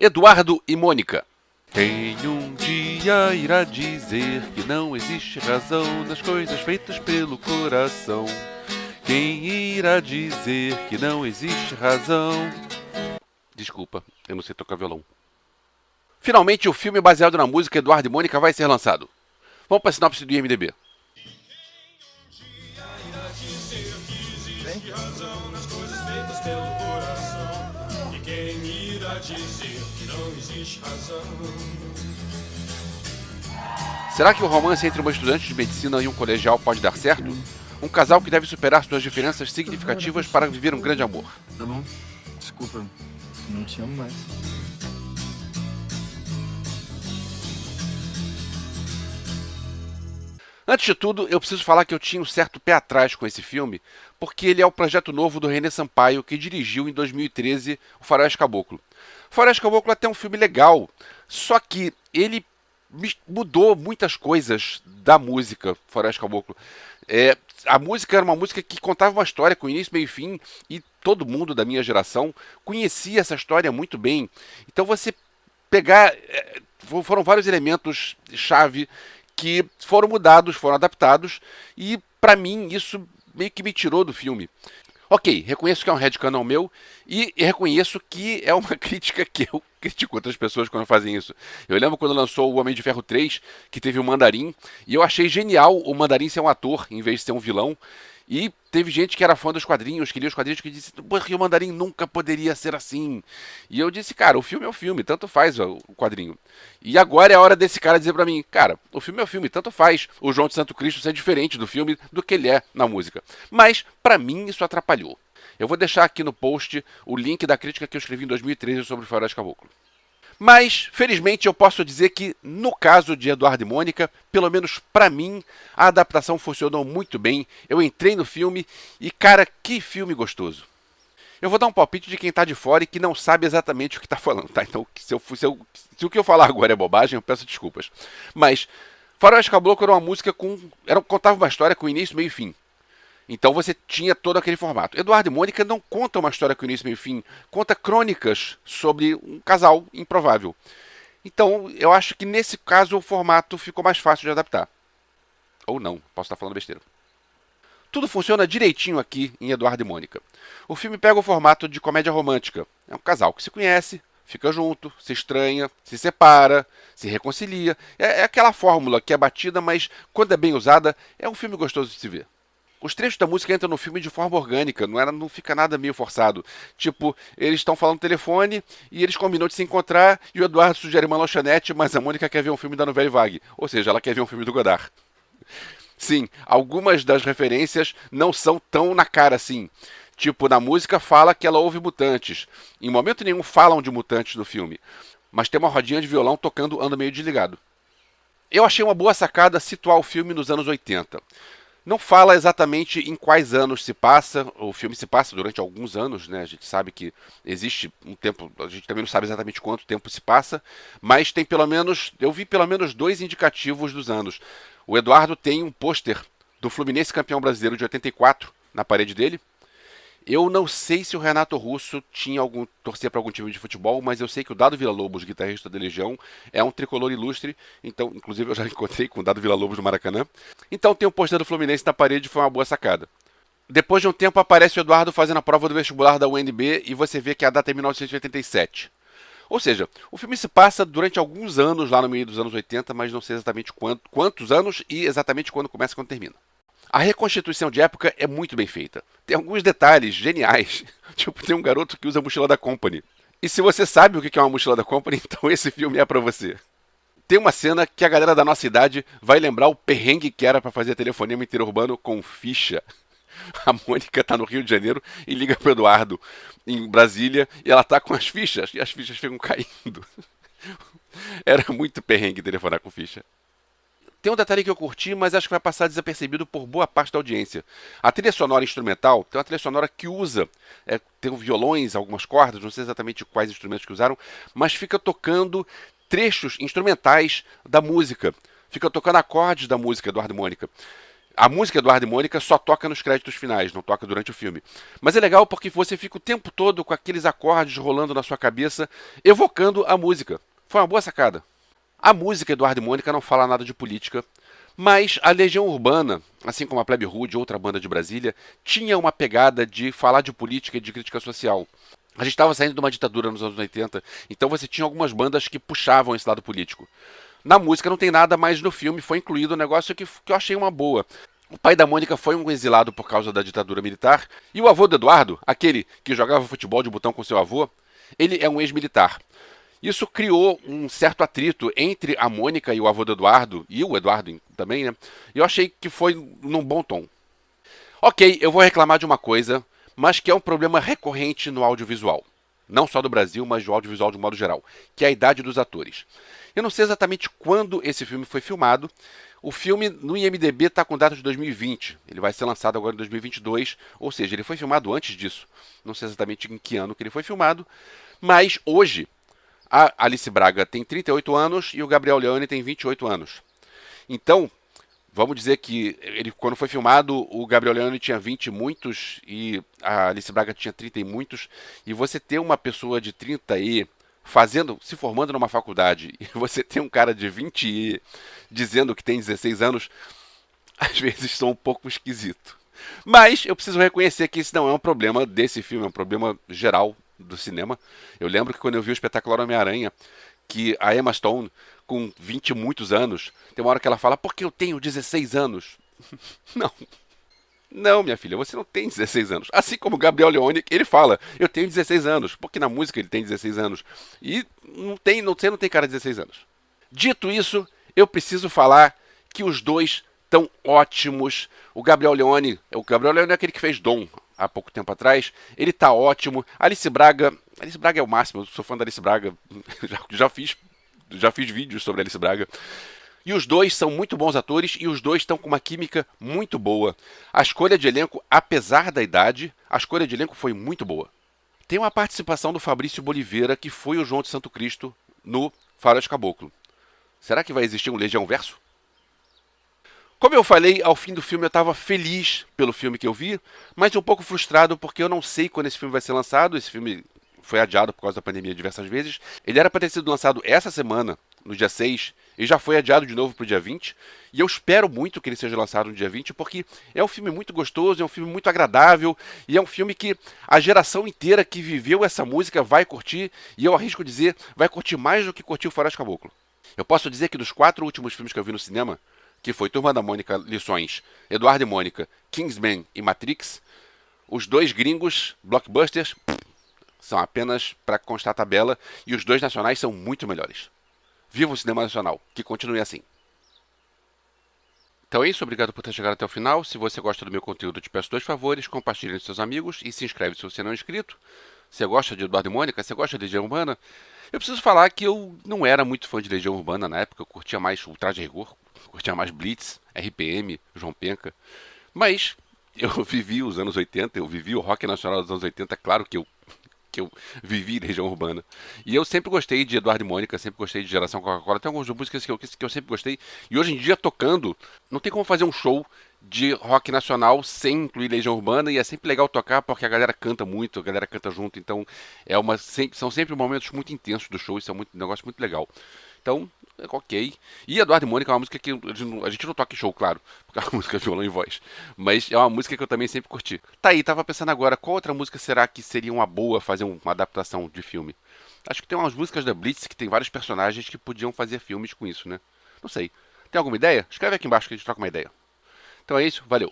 Eduardo e Mônica. Quem um dia irá dizer que não existe razão nas coisas feitas pelo coração? Quem irá dizer que não existe razão? Desculpa, eu não sei tocar violão. Finalmente, o filme baseado na música Eduardo e Mônica vai ser lançado. Vamos para a sinopse do IMDb. Será que o romance entre uma estudante de medicina e um colegial pode dar certo? Um casal que deve superar suas diferenças significativas para viver um grande amor. Tá bom. Desculpa, não te amo mais. Antes de tudo, eu preciso falar que eu tinha um certo pé atrás com esse filme, porque ele é o projeto novo do René Sampaio, que dirigiu em 2013 o Faroeste Caboclo. O Faroeste Caboclo é até um filme legal, só que ele mudou muitas coisas da música Faroeste Caboclo. A música era uma música que contava uma história com início, meio e fim, e todo mundo da minha geração conhecia essa história muito bem. Então você pegar... foram vários elementos chave que foram mudados, foram adaptados, e pra mim isso meio que me tirou do filme. Ok, reconheço que é um headcanon meu, e reconheço que é uma crítica que eu critico outras pessoas quando fazem isso. Eu lembro quando lançou o Homem de Ferro 3, que teve o Mandarim, e eu achei genial o Mandarim ser um ator, em vez de ser um vilão. E teve gente que era fã dos quadrinhos, queria os quadrinhos, que disse que o Mandarim nunca poderia ser assim. E eu disse, cara, o filme é o filme, tanto faz o quadrinho. E agora é a hora desse cara dizer pra mim, cara, o filme é o filme, tanto faz o João de Santo Cristo ser diferente do filme do que ele é na música. Mas, pra mim, isso atrapalhou. Eu vou deixar aqui no post o link da crítica que eu escrevi em 2013 sobre o Faroeste Caboclo. Mas, felizmente, eu posso dizer que, no caso de Eduardo e Mônica, pelo menos pra mim, a adaptação funcionou muito bem. Eu entrei no filme e, cara, que filme gostoso. Eu vou dar um palpite de quem tá de fora e que não sabe exatamente o que tá falando, tá? Então, se o que eu falar agora é bobagem, eu peço desculpas. Mas, Faroeste Caboclo era uma música contava uma história com início, meio e fim. Então você tinha todo aquele formato. Eduardo e Mônica não conta uma história com início, meio e fim. Conta crônicas sobre um casal improvável. Então eu acho que nesse caso o formato ficou mais fácil de adaptar. Ou não, posso estar falando besteira. Tudo funciona direitinho aqui em Eduardo e Mônica. O filme pega o formato de comédia romântica. É um casal que se conhece, fica junto, se estranha, se separa, se reconcilia. É aquela fórmula que é batida, mas quando é bem usada, é um filme gostoso de se ver. Os trechos da música entram no filme de forma orgânica, não fica nada meio forçado. Tipo, eles estão falando no telefone e eles combinam de se encontrar e o Eduardo sugere uma lanchonete, mas a Mônica quer ver um filme da Nouvelle Vague. Ou seja, ela quer ver um filme do Godard. Sim, algumas das referências não são tão na cara assim. Tipo, na música fala que ela ouve Mutantes. Em momento nenhum falam de Mutantes no filme. Mas tem uma rodinha de violão tocando Ando Meio Desligado. Eu achei uma boa sacada situar o filme nos anos 80. Não fala exatamente em quais anos se passa, o filme se passa durante alguns anos, né? A gente sabe que existe um tempo, a gente também não sabe exatamente quanto tempo se passa, mas tem pelo menos, eu vi pelo menos 2 indicativos dos anos. O Eduardo tem um pôster do Fluminense campeão brasileiro de 84 na parede dele. Eu não sei se o Renato Russo torcia para algum time de futebol, mas eu sei que o Dado Villa-Lobos, guitarrista da Legião, é um tricolor ilustre. Então, inclusive, eu já encontrei com o Dado Villa-Lobos no Maracanã. Então, tem um pôster do Fluminense na parede, foi uma boa sacada. Depois de um tempo, aparece o Eduardo fazendo a prova do vestibular da UNB e você vê que a data é 1987. Ou seja, o filme se passa durante alguns anos lá no meio dos anos 80, mas não sei exatamente quantos anos e exatamente quando começa e quando termina. A reconstituição de época é muito bem feita. Tem alguns detalhes geniais. Tipo, tem um garoto que usa a mochila da Company. E se você sabe o que é uma mochila da Company, então esse filme é pra você. Tem uma cena que a galera da nossa idade vai lembrar o perrengue que era pra fazer telefonema interurbano com ficha. A Mônica tá no Rio de Janeiro e liga pro Eduardo em Brasília e ela tá com as fichas e as fichas ficam caindo. Era muito perrengue telefonar com ficha. Tem um detalhe que eu curti, mas acho que vai passar desapercebido por boa parte da audiência. A trilha sonora instrumental tem uma trilha sonora que usa, tem violões, algumas cordas, não sei exatamente quais instrumentos que usaram, mas fica tocando trechos instrumentais da música. Fica tocando acordes da música Eduardo e Mônica. A música Eduardo e Mônica só toca nos créditos finais, não toca durante o filme. Mas é legal porque você fica o tempo todo com aqueles acordes rolando na sua cabeça, evocando a música. Foi uma boa sacada. A música Eduardo e Mônica não fala nada de política, mas a Legião Urbana, assim como a Plebe Rude, outra banda de Brasília, tinha uma pegada de falar de política e de crítica social. A gente estava saindo de uma ditadura nos anos 80, então você tinha algumas bandas que puxavam esse lado político. Na música não tem nada, mas no filme foi incluído um negócio que eu achei uma boa. O pai da Mônica foi um exilado por causa da ditadura militar, e o avô do Eduardo, aquele que jogava futebol de botão com seu avô, ele é um ex-militar. Isso criou um certo atrito entre a Mônica e o avô do Eduardo, e o Eduardo também, né? E eu achei que foi num bom tom. Ok, eu vou reclamar de uma coisa, mas que é um problema recorrente no audiovisual. Não só do Brasil, mas do audiovisual de modo geral, que é a idade dos atores. Eu não sei exatamente quando esse filme foi filmado. O filme no IMDb está com data de 2020. Ele vai ser lançado agora em 2022, ou seja, ele foi filmado antes disso. Não sei exatamente em que ano que ele foi filmado, mas hoje a Alice Braga tem 38 anos e o Gabriel Leone tem 28 anos. Então, vamos dizer que ele, quando foi filmado, o Gabriel Leone tinha 20 e muitos e a Alice Braga tinha 30 e muitos. E você ter uma pessoa de 30 e se formando numa faculdade, e você ter um cara de 20 e dizendo que tem 16 anos, às vezes são um pouco esquisito. Mas eu preciso reconhecer que isso não é um problema desse filme, é um problema geral do cinema. Eu lembro que quando eu vi o espetacular Homem-Aranha, que a Emma Stone, com 20 e muitos anos, tem uma hora que ela fala, porque eu tenho 16 anos. Não. Não, minha filha, você não tem 16 anos. Assim como o Gabriel Leone, ele fala, eu tenho 16 anos, porque na música ele tem 16 anos. E você não tem cara de 16 anos. Dito isso, eu preciso falar que os dois estão ótimos. O Gabriel Leone é aquele que fez Dom há pouco tempo atrás. Ele tá ótimo. Alice Braga é o máximo. Eu sou fã da Alice Braga. Já fiz vídeos sobre a Alice Braga. E os dois são muito bons atores e os dois estão com uma química muito boa. A escolha de elenco, apesar da idade, a escolha de elenco foi muito boa. Tem uma participação do Fabrício Boliveira, que foi o João de Santo Cristo no Faroeste Caboclo. Será que vai existir um Legião Verso? Como eu falei, ao fim do filme eu estava feliz pelo filme que eu vi, mas um pouco frustrado porque eu não sei quando esse filme vai ser lançado. Esse filme foi adiado por causa da pandemia diversas vezes. Ele era para ter sido lançado essa semana, no dia 6, e já foi adiado de novo para o dia 20. E eu espero muito que ele seja lançado no dia 20, porque é um filme muito gostoso, é um filme muito agradável, e é um filme que a geração inteira que viveu essa música vai curtir, e eu arrisco dizer, vai curtir mais do que curtiu o Faroeste Caboclo. Eu posso dizer que dos 4 últimos filmes que eu vi no cinema, que foi Turma da Mônica, Lições, Eduardo e Mônica, Kingsman e Matrix, os dois gringos, blockbusters, são apenas para constar a tabela, e os dois nacionais são muito melhores. Viva o cinema nacional, que continue assim. Então é isso, obrigado por ter chegado até o final. Se você gosta do meu conteúdo, eu te peço 2 favores, compartilhe com seus amigos e se inscreve se você não é inscrito. Você gosta de Eduardo e Mônica? Você gosta de Legião Urbana? Eu preciso falar que eu não era muito fã de Legião Urbana na época, eu curtia mais o Traje Rigor, curtia mais Blitz, RPM, João Penca. Mas eu vivi os anos 80, eu vivi o rock nacional dos anos 80, claro que eu vivi Legião Urbana. E eu sempre gostei de Eduardo e Mônica, sempre gostei de Geração Coca-Cola. Tem algumas músicas que eu sempre gostei. E hoje em dia, tocando, não tem como fazer um show de rock nacional sem incluir Legião Urbana. E é sempre legal tocar porque a galera canta muito, a galera canta junto. Então, são sempre momentos muito intensos do show. Isso é um negócio muito legal. Então, ok. E Eduardo e Mônica é uma música que a gente não toca em show, claro, porque é uma música violão e voz. Mas é uma música que eu também sempre curti. Tá aí, tava pensando agora, qual outra música será que seria uma boa fazer uma adaptação de filme? Acho que tem umas músicas da Blitz que tem vários personagens que podiam fazer filmes com isso, né? Não sei. Tem alguma ideia? Escreve aqui embaixo que a gente troca uma ideia. Então é isso, valeu.